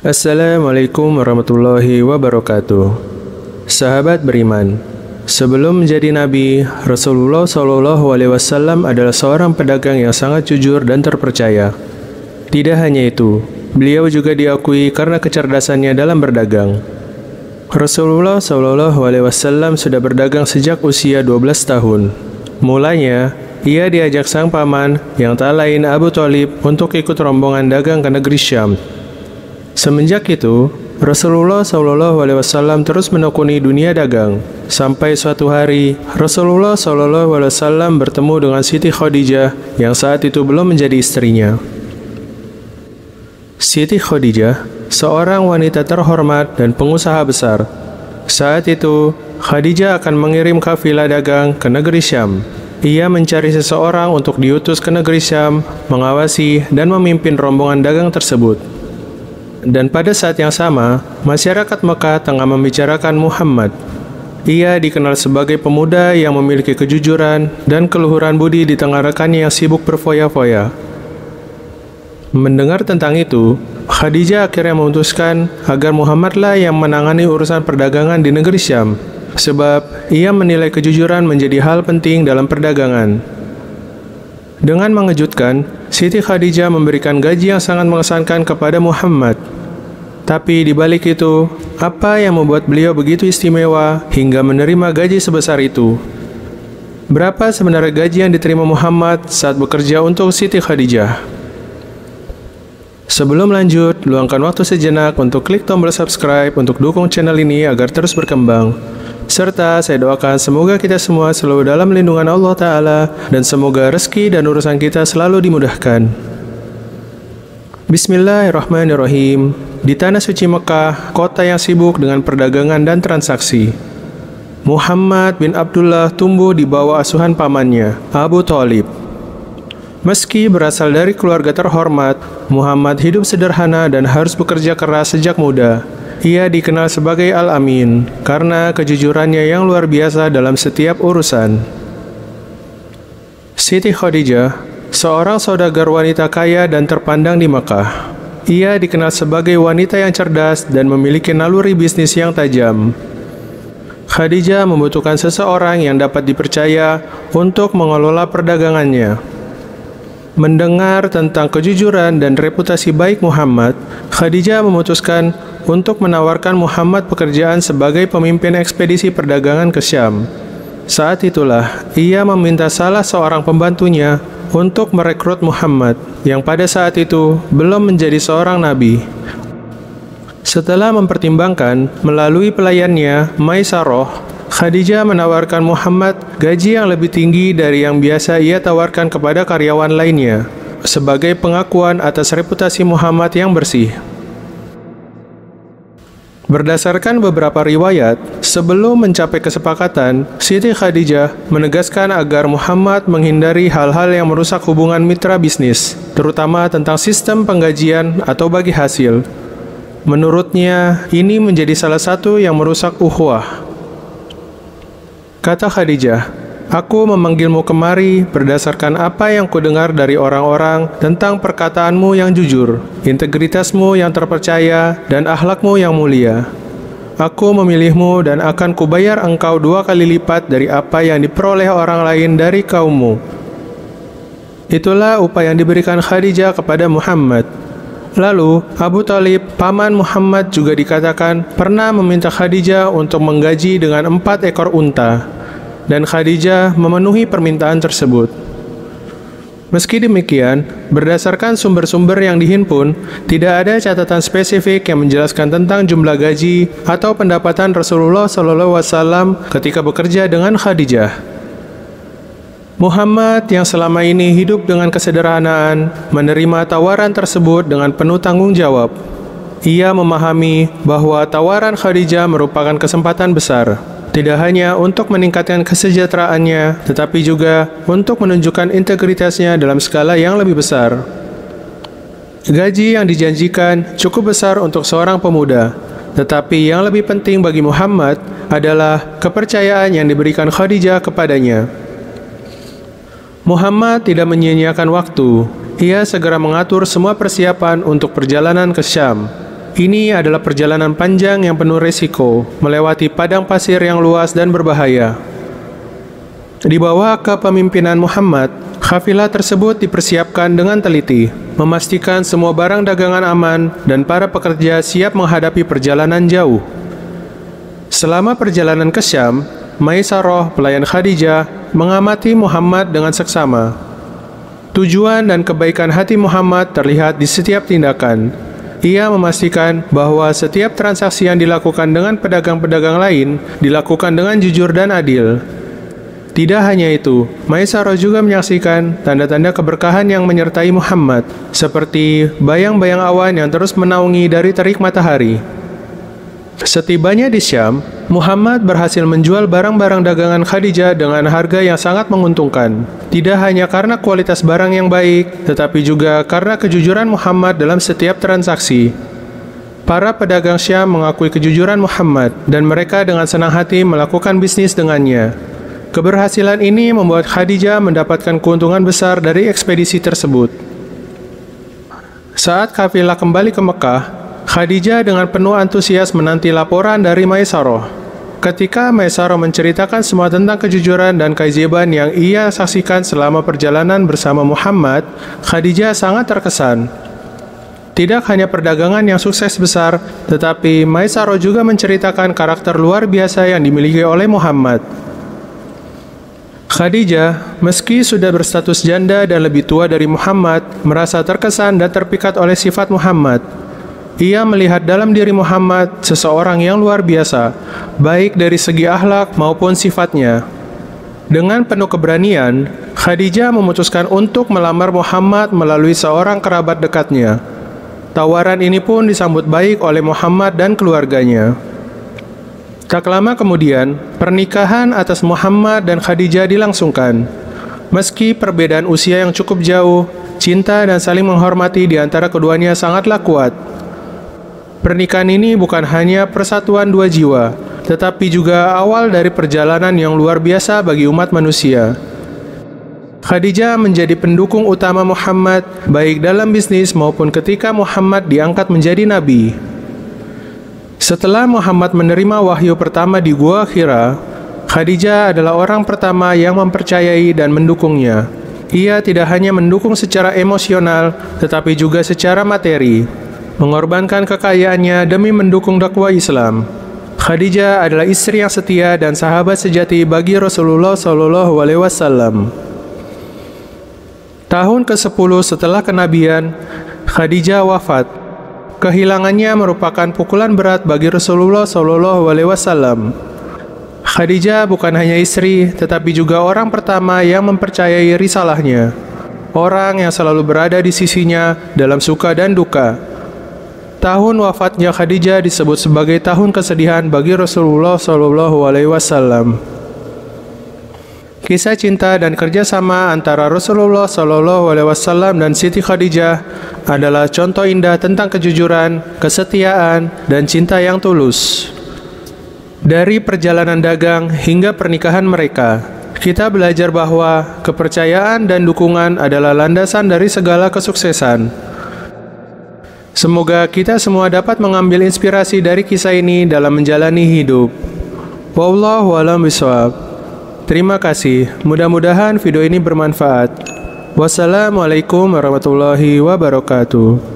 Assalamualaikum warahmatullahi wabarakatuh. Sahabat beriman, sebelum menjadi nabi, Rasulullah SAW adalah seorang pedagang yang sangat jujur dan terpercaya. Tidak hanya itu, beliau juga diakui karena kecerdasannya dalam berdagang. Rasulullah SAW sudah berdagang sejak usia 12 tahun. Mulanya, ia diajak sang paman yang tak lain Abu Thalib untuk ikut rombongan dagang ke negeri Syam. Semenjak itu, Rasulullah SAW terus menekuni dunia dagang. Sampai suatu hari, Rasulullah SAW bertemu dengan Siti Khadijah yang saat itu belum menjadi istrinya. Siti Khadijah, seorang wanita terhormat dan pengusaha besar. Saat itu, Khadijah akan mengirim kafilah dagang ke negeri Syam. Ia mencari seseorang untuk diutus ke negeri Syam, mengawasi dan memimpin rombongan dagang tersebut. Dan pada saat yang sama, masyarakat Mekah tengah membicarakan Muhammad. Ia dikenal sebagai pemuda yang memiliki kejujuran dan keluhuran budi di tengah rekannya yang sibuk berfoya-foya. Mendengar tentang itu, Khadijah akhirnya memutuskan agar Muhammadlah yang menangani urusan perdagangan di negeri Syam, sebab ia menilai kejujuran menjadi hal penting dalam perdagangan. Dengan mengejutkan, Siti Khadijah memberikan gaji yang sangat mengesankan kepada Muhammad. Tapi di balik itu, apa yang membuat beliau begitu istimewa hingga menerima gaji sebesar itu? Berapa sebenarnya gaji yang diterima Muhammad saat bekerja untuk Siti Khadijah? Sebelum lanjut, luangkan waktu sejenak untuk klik tombol subscribe untuk dukung channel ini agar terus berkembang. Serta saya doakan semoga kita semua selalu dalam lindungan Allah Ta'ala dan semoga rezeki dan urusan kita selalu dimudahkan. Bismillahirrahmanirrahim. Di tanah suci Mekah, kota yang sibuk dengan perdagangan dan transaksi, Muhammad bin Abdullah tumbuh di bawah asuhan pamannya, Abu Thalib. Meski berasal dari keluarga terhormat, Muhammad hidup sederhana dan harus bekerja keras sejak muda. Ia dikenal sebagai Al-Amin karena kejujurannya yang luar biasa dalam setiap urusan. Siti Khadijah, seorang saudagar wanita kaya dan terpandang di Mekah. Ia dikenal sebagai wanita yang cerdas dan memiliki naluri bisnis yang tajam. Khadijah membutuhkan seseorang yang dapat dipercaya untuk mengelola perdagangannya. Mendengar tentang kejujuran dan reputasi baik Muhammad, Khadijah memutuskan untuk menawarkan Muhammad pekerjaan sebagai pemimpin ekspedisi perdagangan ke Syam. Saat itulah, ia meminta salah seorang pembantunya untuk merekrut Muhammad, yang pada saat itu belum menjadi seorang nabi. Setelah mempertimbangkan, melalui pelayannya, Maisarah, Khadijah menawarkan Muhammad gaji yang lebih tinggi dari yang biasa ia tawarkan kepada karyawan lainnya, sebagai pengakuan atas reputasi Muhammad yang bersih. Berdasarkan beberapa riwayat, sebelum mencapai kesepakatan, Siti Khadijah menegaskan agar Muhammad menghindari hal-hal yang merusak hubungan mitra bisnis, terutama tentang sistem penggajian atau bagi hasil. Menurutnya, ini menjadi salah satu yang merusak ukhuwah. Kata Khadijah, "Aku memanggilmu kemari berdasarkan apa yang kudengar dari orang-orang tentang perkataanmu yang jujur, integritasmu yang terpercaya, dan akhlakmu yang mulia. Aku memilihmu dan akan kubayar engkau 2 kali lipat dari apa yang diperoleh orang lain dari kaummu." Itulah upah yang diberikan Khadijah kepada Muhammad. Lalu, Abu Thalib, paman Muhammad juga dikatakan pernah meminta Khadijah untuk menggaji dengan 4 ekor unta, dan Khadijah memenuhi permintaan tersebut. Meski demikian, berdasarkan sumber-sumber yang dihimpun, tidak ada catatan spesifik yang menjelaskan tentang jumlah gaji atau pendapatan Rasulullah SAW ketika bekerja dengan Khadijah. Muhammad yang selama ini hidup dengan kesederhanaan menerima tawaran tersebut dengan penuh tanggung jawab. Ia memahami bahwa tawaran Khadijah merupakan kesempatan besar, tidak hanya untuk meningkatkan kesejahteraannya, tetapi juga untuk menunjukkan integritasnya dalam skala yang lebih besar. Gaji yang dijanjikan cukup besar untuk seorang pemuda, tetapi yang lebih penting bagi Muhammad adalah kepercayaan yang diberikan Khadijah kepadanya. Muhammad tidak menyia-nyiakan waktu. Ia segera mengatur semua persiapan untuk perjalanan ke Syam. Ini adalah perjalanan panjang yang penuh risiko, melewati padang pasir yang luas dan berbahaya. Di bawah kepemimpinan Muhammad, kafilah tersebut dipersiapkan dengan teliti, memastikan semua barang dagangan aman dan para pekerja siap menghadapi perjalanan jauh. Selama perjalanan ke Syam, Maisarah, pelayan Khadijah, mengamati Muhammad dengan seksama. Tujuan dan kebaikan hati Muhammad terlihat di setiap tindakan. Ia memastikan bahwa setiap transaksi yang dilakukan dengan pedagang-pedagang lain dilakukan dengan jujur dan adil. Tidak hanya itu, Maisarah juga menyaksikan tanda-tanda keberkahan yang menyertai Muhammad, seperti bayang-bayang awan yang terus menaungi dari terik matahari. Setibanya di Syam, Muhammad berhasil menjual barang-barang dagangan Khadijah dengan harga yang sangat menguntungkan. Tidak hanya karena kualitas barang yang baik, tetapi juga karena kejujuran Muhammad dalam setiap transaksi. Para pedagang Syam mengakui kejujuran Muhammad, dan mereka dengan senang hati melakukan bisnis dengannya. Keberhasilan ini membuat Khadijah mendapatkan keuntungan besar dari ekspedisi tersebut. Saat kafilah kembali ke Mekah, Khadijah dengan penuh antusias menanti laporan dari Maisarah. Ketika Maisarah menceritakan semua tentang kejujuran dan keajaiban yang ia saksikan selama perjalanan bersama Muhammad, Khadijah sangat terkesan. Tidak hanya perdagangan yang sukses besar, tetapi Maisarah juga menceritakan karakter luar biasa yang dimiliki oleh Muhammad. Khadijah, meski sudah berstatus janda dan lebih tua dari Muhammad, merasa terkesan dan terpikat oleh sifat Muhammad. Ia melihat dalam diri Muhammad seseorang yang luar biasa, baik dari segi akhlak maupun sifatnya. Dengan penuh keberanian, Khadijah memutuskan untuk melamar Muhammad melalui seorang kerabat dekatnya. Tawaran ini pun disambut baik oleh Muhammad dan keluarganya. Tak lama kemudian, pernikahan atas Muhammad dan Khadijah dilangsungkan. Meski perbedaan usia yang cukup jauh, cinta dan saling menghormati di antara keduanya sangatlah kuat. Pernikahan ini bukan hanya persatuan dua jiwa, tetapi juga awal dari perjalanan yang luar biasa bagi umat manusia. Khadijah menjadi pendukung utama Muhammad, baik dalam bisnis maupun ketika Muhammad diangkat menjadi nabi. Setelah Muhammad menerima wahyu pertama di Gua Hira, Khadijah adalah orang pertama yang mempercayai dan mendukungnya. Ia tidak hanya mendukung secara emosional, tetapi juga secara materi, mengorbankan kekayaannya demi mendukung dakwah Islam. Khadijah adalah istri yang setia dan sahabat sejati bagi Rasulullah SAW. Tahun ke-10 setelah kenabian, Khadijah wafat. Kehilangannya merupakan pukulan berat bagi Rasulullah SAW. Khadijah bukan hanya istri, tetapi juga orang pertama yang mempercayai risalahnya. Orang yang selalu berada di sisinya dalam suka dan duka. Tahun wafatnya Khadijah disebut sebagai tahun kesedihan bagi Rasulullah SAW. Kisah cinta dan kerjasama antara Rasulullah SAW dan Siti Khadijah adalah contoh indah tentang kejujuran, kesetiaan, dan cinta yang tulus. Dari perjalanan dagang hingga pernikahan mereka, kita belajar bahwa kepercayaan dan dukungan adalah landasan dari segala kesuksesan. Semoga kita semua dapat mengambil inspirasi dari kisah ini dalam menjalani hidup. Wallahu a'lam bishawab. Terima kasih. Mudah-mudahan video ini bermanfaat. Wassalamualaikum warahmatullahi wabarakatuh.